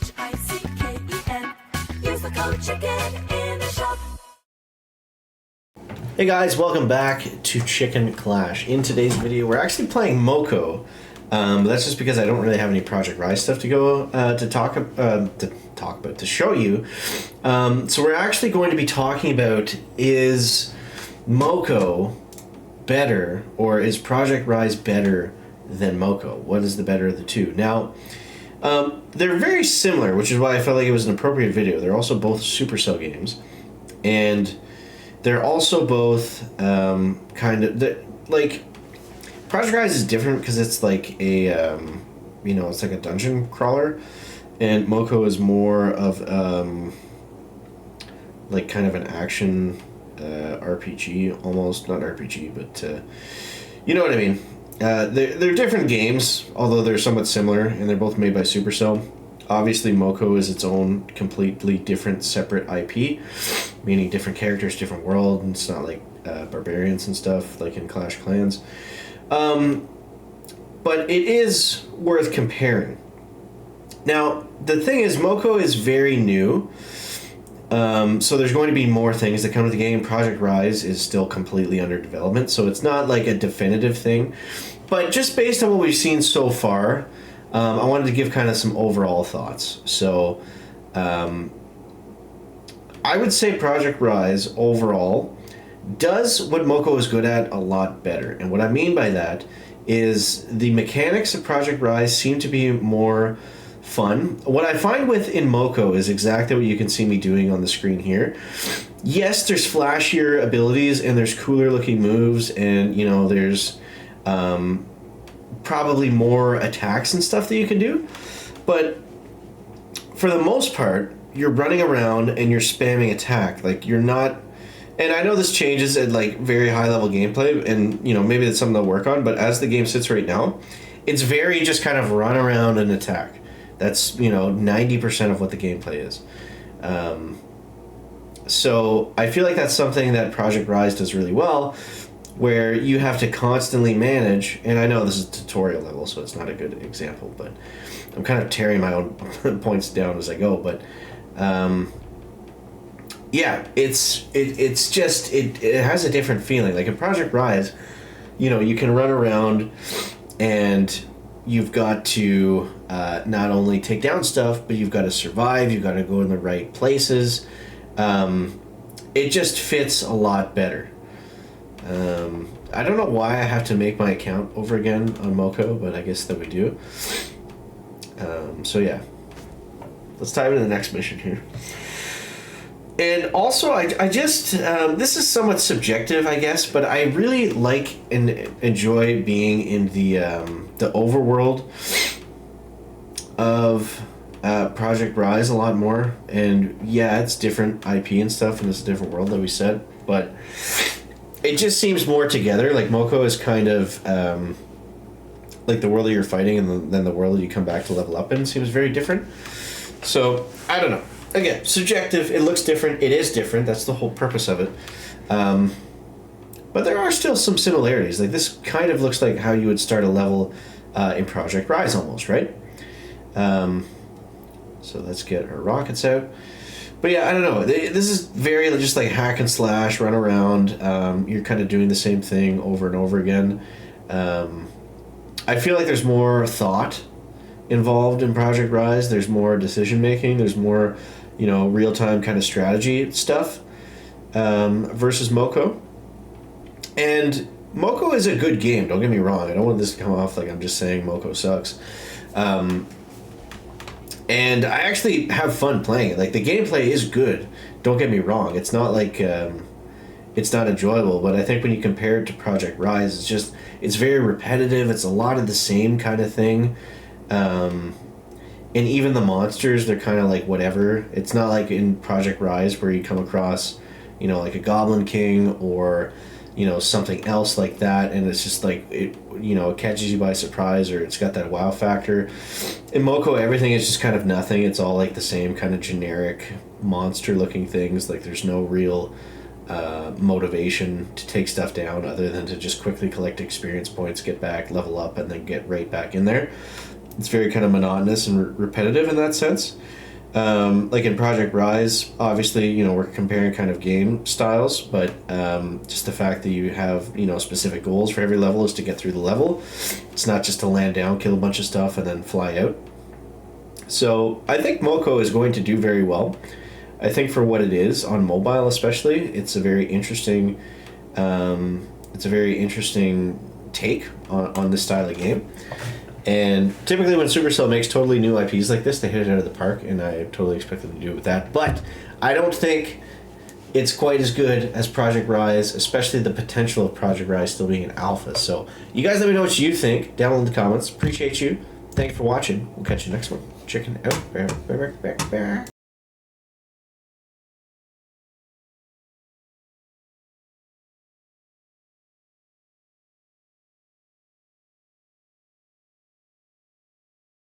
R-I-S-E-BETTER. Use the code CHICKEN in the shop. Hey guys, welcome back to Chicken Clash. In today's video, we're actually playing Moko. But that's just because I don't really have any Project R.I.S.E stuff to go to show you. So we're actually going to be talking about, is Moko better, or is Project R.I.S.E better than Moko? What is the better of the two? Now, they're very similar, which is why I felt like it was an appropriate video. They're also both Supercell games, and they're also both like Project R.I.S.E is different because it's like a it's like a dungeon crawler, and Moko is more of like kind of an action RPG, almost not RPG, but you know what I mean. They're different games, although they're somewhat similar, and they're both made by Supercell. Obviously, Moko is its own completely different, separate IP, meaning different characters, different world, and it's not like barbarians and stuff like in Clash of Clans. But it is worth comparing. Now, the thing is, Moko is very new, so there's going to be more things that come to the game. Project R.I.S.E is still completely under development, so it's not like a definitive thing. But just based on what we've seen so far, I wanted to give kind of some overall thoughts. So, I would say Project R.I.S.E overall does what Moko is good at a lot better. And what I mean by that is the mechanics of Project R.I.S.E seem to be more fun. What I find in Moko is exactly what you can see me doing on the screen here. Yes, there's flashier abilities and there's cooler looking moves, and there's probably more attacks and stuff that you can do, but for the most part you're running around and you're spamming attack. Like, you're not, and I know this changes at like very high level gameplay, and maybe that's something to work on, but as the game sits right now, it's very just kind of run around and attack. That's 90% of what the gameplay is. So I feel like that's something that Project R.I.S.E does really well, where you have to constantly manage, and I know this is tutorial level, so it's not a good example, but I'm kind of tearing my own points down as I go, but yeah, it has a different feeling. Like in Project R.I.S.E, you can run around and you've got to not only take down stuff, but you've got to survive, you've got to go in the right places. It just fits a lot better. I don't know why I have to make my account over again on Moko, but I guess that we do. So yeah, let's dive into the next mission here. And also, I just, this is somewhat subjective, I guess, but I really like and enjoy being in the overworld of Project R.I.S.E a lot more. And yeah, it's different IP and stuff, and it's a different world that we said, but it just seems more together. Like Moko is kind of like the world that you're fighting, and then the world that you come back to level up in seems very different. So I don't know. Again, subjective. It looks different. It is different. That's the whole purpose of it. But there are still some similarities. Like, this kind of looks like how you would start a level in Project R.I.S.E almost, right? So let's get our rockets out. But yeah, I don't know. This is very just like hack and slash, run around. You're kind of doing the same thing over and over again. I feel like there's more thought involved in Project R.I.S.E. There's more decision making. There's more, real-time kind of strategy stuff versus Moko. And Moko is a good game, don't get me wrong. I don't want this to come off like I'm just saying Moko sucks. And I actually have fun playing it. Like, the gameplay is good, don't get me wrong. It's not like it's not enjoyable, but I think when you compare it to Project R.I.S.E, it's very repetitive. It's a lot of the same kind of thing. And even the monsters, they're kind of like whatever. It's not like in Project R.I.S.E where you come across, like a Goblin King or, something else like that, and it's just like, it catches you by surprise, or it's got that wow factor. In Moko, everything is just kind of nothing. It's all like the same kind of generic monster looking things. Like, there's no real motivation to take stuff down other than to just quickly collect experience points, get back, level up, and then get right back in there. It's very kind of monotonous and repetitive in that sense. Like in Project R.I.S.E, obviously, you know, we're comparing kind of game styles, but just the fact that you have, you know, specific goals for every level is to get through the level. It's not just to land down, kill a bunch of stuff, and then fly out. So I think Moko is going to do very well. I think for what it is on mobile, especially, it's a very interesting, take on this style of game. And typically when Supercell makes totally new IPs like this, they hit it out of the park, and I totally expect them to do it with that. But I don't think it's quite as good as Project R.I.S.E, especially the potential of Project R.I.S.E still being an alpha. So you guys let me know what you think down in the comments. Appreciate you. Thank you for watching. We'll catch you next one. Chicken out.